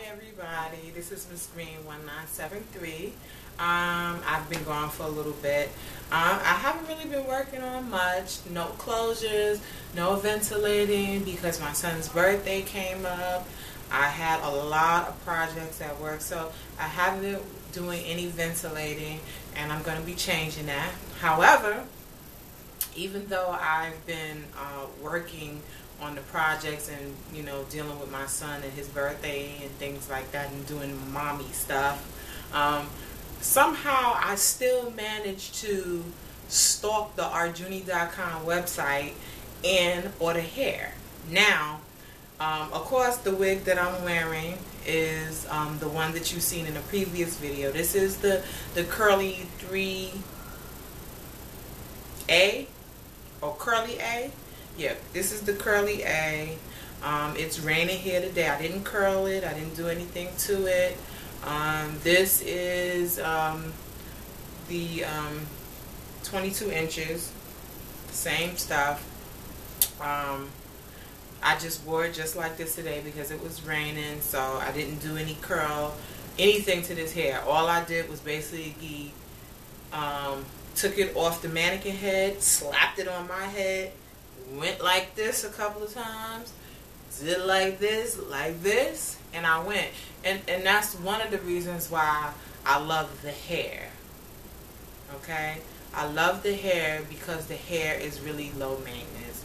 everybody, this is Miss Green 1973. I've been gone for a little bit. I haven't really been working on much. No closures, no ventilating because my son's birthday came up. I had a lot of projects at work, so I haven't been doing any ventilating, and I'm going to be changing that. However, even though I've been working on the projects and, you know, dealing with my son and his birthday and things like that and doing mommy stuff, somehow I still managed to stalk the Arjuni.com website and order hair. Now, of course, the wig that I'm wearing is the one that you've seen in the previous video. This is the curly 3A or curly A. Yeah, this is the curly A. It's raining here today. I didn't curl it. I didn't do anything to it. This is the 22 inches. Same stuff. I just wore it just like this today because it was raining, so I didn't do any anything to this hair. All I did was basically took it off the mannequin head, slapped it on my head, went like this a couple of times, did like this, and I went. And that's one of the reasons why I love the hair. Okay? I love the hair because the hair is really low maintenance.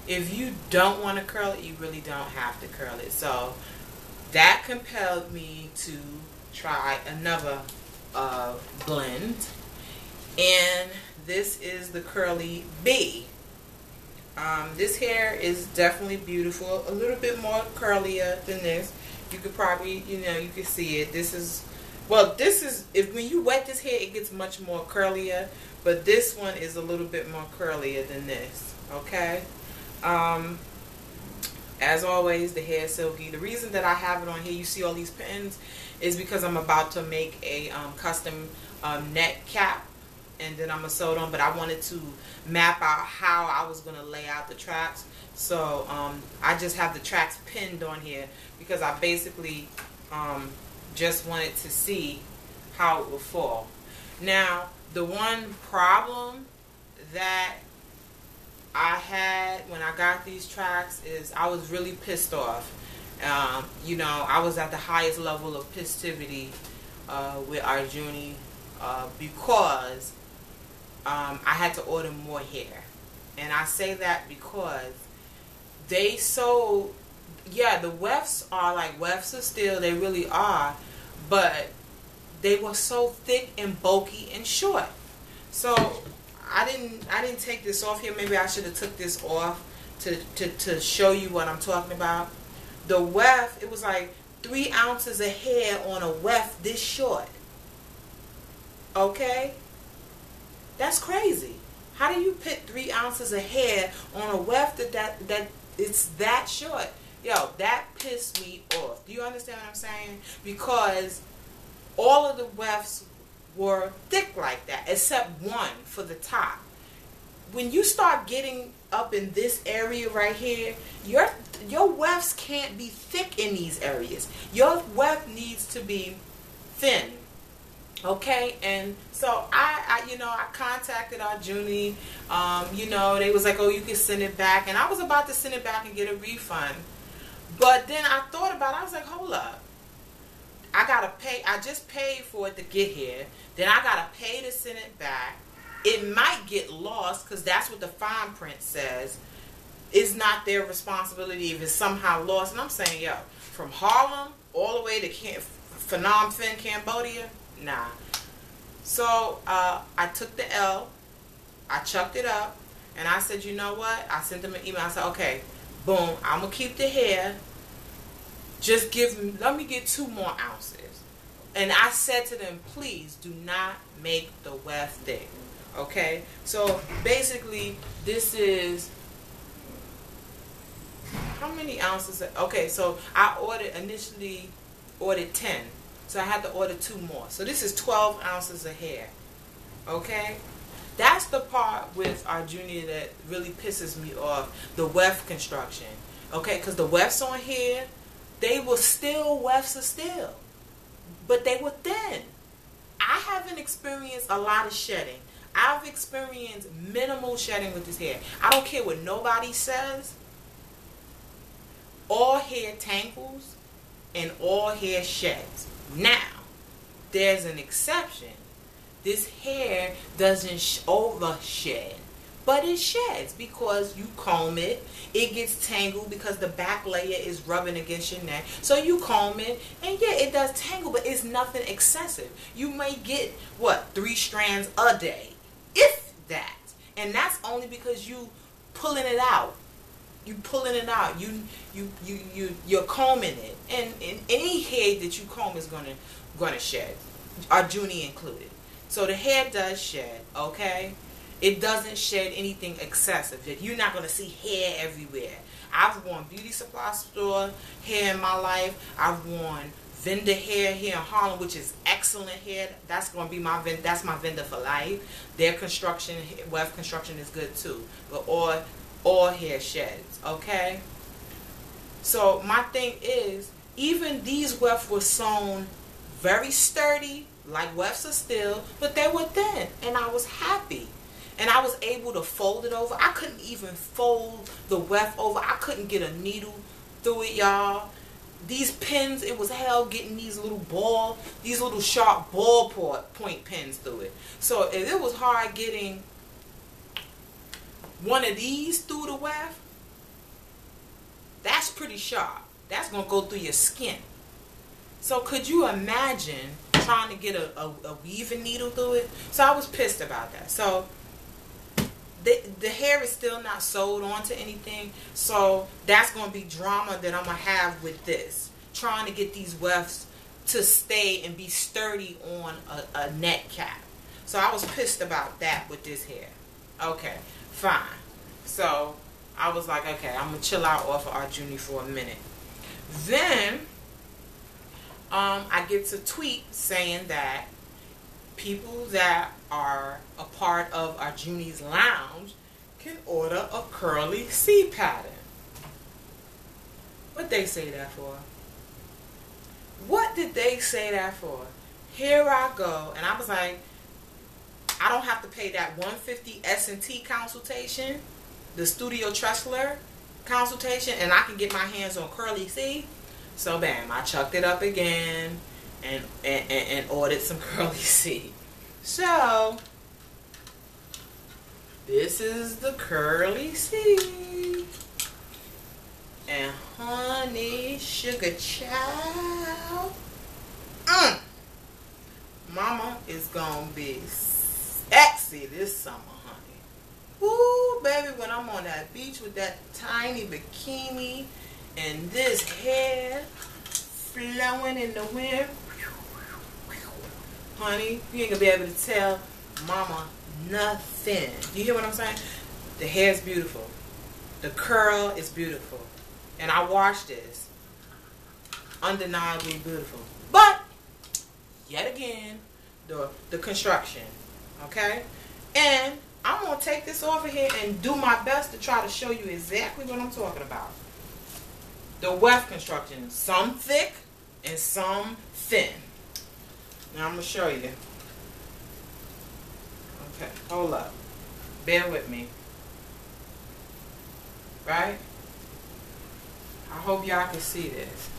If you don't want to curl it, you really don't have to curl it. So that compelled me to try another blend. And this is the curly B. This hair is definitely beautiful. A little bit more curlier than this. You could probably, you could see it. This is, when you wet this hair, it gets much more curlier. But this one is a little bit more curlier than this. Okay? As always, the hair is silky. The reason that I have it on here, you see all these pins, is because I'm about to make a custom neck cap. And then I'm going to sew it on, but I wanted to map out how I was going to lay out the tracks. So I just have the tracks pinned on here because I basically just wanted to see how it would fall. Now, the one problem that I had when I got these tracks is I was really pissed off. I was at the highest level of pissivity with Arjuni because I had to order more hair. And I say that because they sold, the wefts are like wefts of steel, they really are, but they were so thick and bulky and short. So I didn't take this off here. Maybe I should have took this off to show you what I'm talking about. The weft, it was like 3 ounces of hair on a weft this short. Okay? That's crazy. How do you put 3 ounces of hair on a weft that it's that short? Yo, that pissed me off. Do you understand what I'm saying? Because all of the wefts were thick like that, except one for the top. When you start getting up in this area right here, your wefts can't be thick in these areas. Your weft needs to be thin. Okay, and so I contacted Arjuni. They was like, oh, you can send it back, and I was about to send it back and get a refund, but then I thought about it. I was like, hold up, I gotta pay. I just paid for it to get here, then I gotta pay to send it back. It might get lost because that's what the fine print says. It's not their responsibility if it's somehow lost. And I'm saying, yo, from Harlem all the way to Phnom Penh, Cambodia. Nah. So I took the L, I chucked it up, and I said, you know what? I sent them an email. I said, okay, boom, I'm gonna keep the hair. Just let me get 2 more ounces. And I said to them, please do not make the weft thick. Okay? So basically, this is how many ounces? Okay, so I initially ordered 10. So I had to order 2 more. So this is 12 ounces of hair. Okay? That's the part with Arjuni that really pisses me off. The weft construction. Okay? Because the wefts on here, they were still wefts of steel, but they were thin. I haven't experienced a lot of shedding. I've experienced minimal shedding with this hair. I don't care what nobody says. All hair tangles and all hair sheds. Now, there's an exception. This hair doesn't over shed, but it sheds because you comb it. It gets tangled because the back layer is rubbing against your neck. So you comb it, and yeah, it does tangle, but it's nothing excessive. You may get, what, 3 strands a day, if that. And that's only because you pulling it out. You're combing it. And any hair that you comb is gonna shed, Arjuni included. So the hair does shed, okay? It doesn't shed anything excessive. You're not going to see hair everywhere. I've worn beauty supply store hair in my life. I've worn vendor hair here in Harlem, which is excellent hair. That's going to be my vendor for life. Their construction, weft construction is good too. But all hair sheds, okay? So my thing is, even these wefts were sewn very sturdy, like wefts of steel, but they were thin, and I was happy. And I was able to fold it over. I couldn't even fold the weft over. I couldn't get a needle through it, y'all. These pins, it was hell getting these little sharp ball point pins through it. So if it was hard getting one of these through the weft, that's pretty sharp. That's going to go through your skin. So could you imagine trying to get a weaving needle through it? So I was pissed about that. So the hair is still not sewed onto anything, so that's going to be drama that I'm going to have with this. Trying to get these wefts to stay and be sturdy on a net cap. So I was pissed about that with this hair. Okay, fine. So I was like, okay, I'm going to chill out off of Arjuni for a minute. Then I get to tweet saying that people that are a part of Arjuni's lounge can order a curly C pattern. What they say that for? What did they say that for? Here I go, and I was like, I don't have to pay that $150 S&T consultation, the Studio Tressler consultation, and I can get my hands on curly C. So bam, I chucked it up again and ordered some curly C. So this is the curly C. And honey, sugar child, mama is gonna be sexy this summer, honey. Ooh, baby, when I'm on that beach with that tiny bikini and this hair flowing in the wind, honey, you ain't gonna be able to tell mama nothing. You hear what I'm saying? The hair is beautiful. The curl is beautiful. And I washed this. Undeniably beautiful. But, yet again, the construction. Okay? And I'm going to take this off of here and do my best to try to show you exactly what I'm talking about. The weft construction. Some thick and some thin. Now I'm going to show you. Okay, hold up. Bear with me. Right? I hope y'all can see this.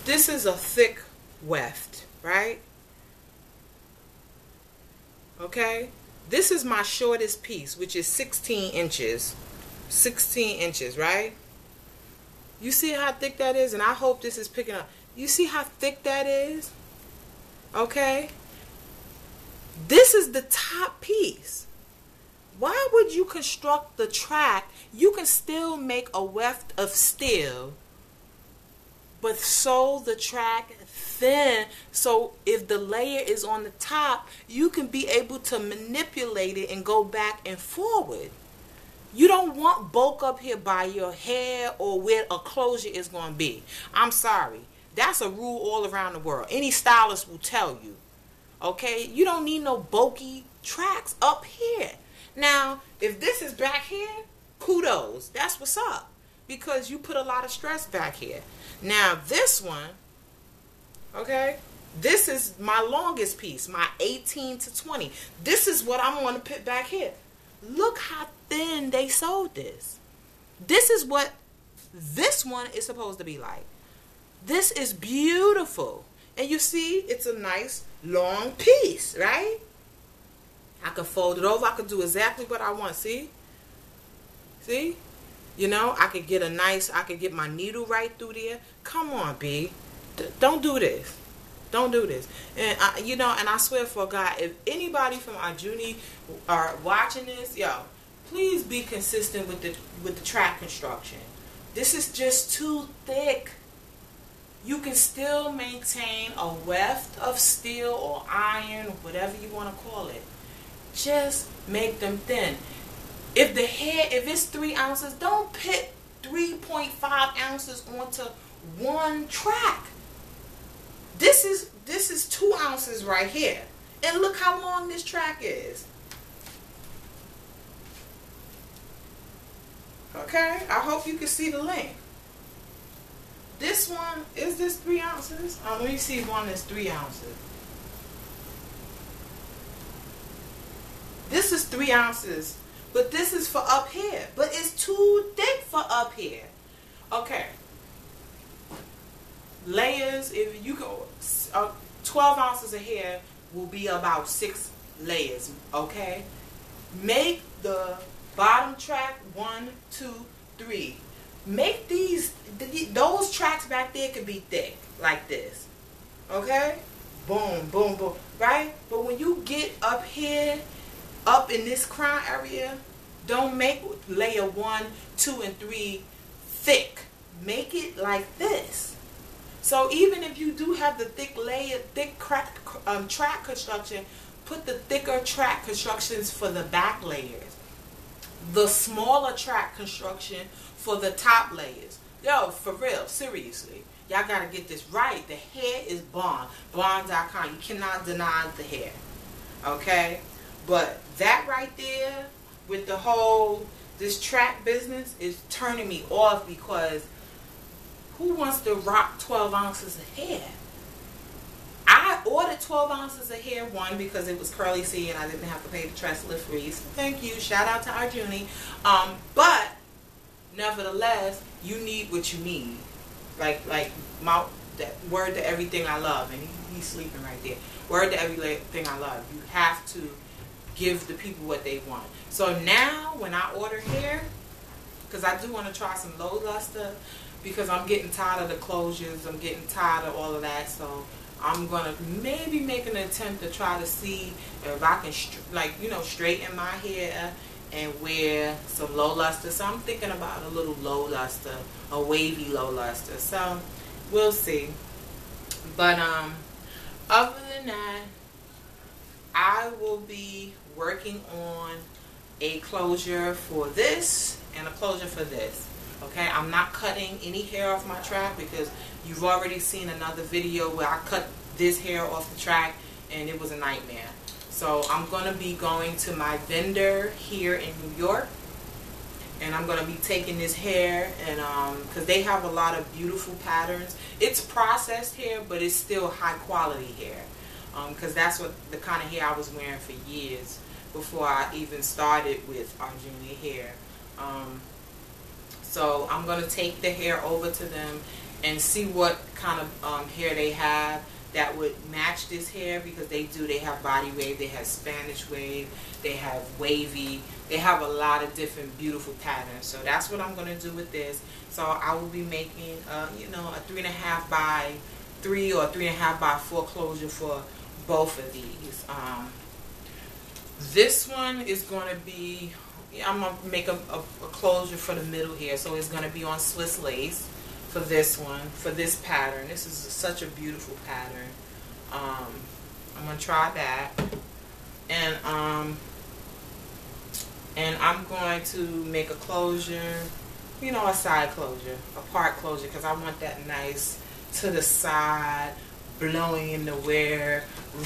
This is a thick weft, right? Okay? This is my shortest piece, which is 16 inches. 16 inches, right? You see how thick that is? And I hope this is picking up. You see how thick that is? Okay? This is the top piece. Why would you construct the track? You can still make a weft of steel, but sew the track thin so if the layer is on the top, you can be able to manipulate it and go back and forward. You don't want bulk up here by your hair or where a closure is going to be. I'm sorry. That's a rule all around the world. Any stylist will tell you. Okay? You don't need no bulky tracks up here. Now, if this is back here, kudos. That's what's up. because you put a lot of stress back here. Now this one, okay, this is my longest piece, my 18 to 20. This is what I'm going to put back here. Look how thin they sewed this. This is what this one is supposed to be like. This is beautiful. And you see, it's a nice long piece, right? I can fold it over. I can do exactly what I want. See? See? You know, I could get my needle right through there. Come on, B. Don't do this. Don't do this. And I swear for God, if anybody from Arjuni are watching this, yo, please be consistent with the track construction. This is just too thick. You can still maintain a weft of steel or iron, whatever you want to call it. Just make them thin. If it's 3 ounces, don't put 3.5 ounces onto one track. This is 2 ounces right here. And look how long this track is. Okay, I hope you can see the length. This one, is this 3 ounces? Let me see if one is 3 ounces. This is 3 ounces, but this is for up here. But it's too thick for up here. Okay. Layers, if you go, 12 ounces of hair will be about 6 layers, okay? Make the bottom track 1, 2, 3. Make those tracks back there can be thick, like this, okay? Boom, boom, boom, right? But when you get up here, up in this crown area, don't make layer 1, 2, and 3 thick. Make it like this. So even if you do have the thick track construction, put the thicker track constructions for the back layers. The smaller track construction for the top layers. Yo, for real, seriously. Y'all gotta get this right. The hair is Bond. Bond.com. You cannot deny the hair. Okay? But that right there with the whole, this track business is turning me off, because who wants to rock 12 ounces of hair? I ordered 12 ounces of hair, one, because it was curly C and I didn't have to pay the Tressler fees. Thank you. Shout out to Arjuni. But nevertheless, you need what you need. Like that word to everything I love, and he's sleeping right there. Word to everything I love. You have to give the people what they want. So now when I order hair, because I do want to try some low luster, because I'm getting tired of the closures, I'm getting tired of all of that, so I'm going to maybe make an attempt to try to see if I can straighten my hair and wear some low luster. So I'm thinking about a little low luster, a wavy low luster. So we'll see. But other than that, I will be working on a closure for this and a closure for this. Okay, I'm not cutting any hair off my track, because you've already seen another video where I cut this hair off the track and it was a nightmare. So I'm going to be going to my vendor here in New York, and I'm going to be taking this hair, and because they have a lot of beautiful patterns. It's processed hair, but it's still high quality hair, because that's what the kind of hair I was wearing for years before I even started with Arjuni hair. So I'm going to take the hair over to them and see what kind of hair they have that would match this hair, because they have body wave, they have Spanish wave, they have wavy, they have a lot of different beautiful patterns. So that's what I'm going to do with this. So I will be making a 3.5 by 3 or 3.5 by 4 closure for both of these. This one is going to be, I'm going to make a closure for the middle here. So it's going to be on Swiss lace for this one, for this pattern. This is such a beautiful pattern. I'm going to try that. And I'm going to make a closure, a side closure, a part closure, because I want that nice to the side, blowing in the wind,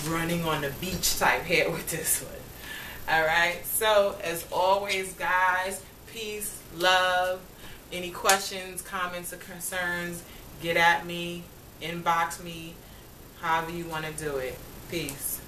running on the beach type hair with this one. Alright, so as always, guys, peace, love, Any questions, comments, or concerns, get at me, inbox me, however you want to do it. Peace.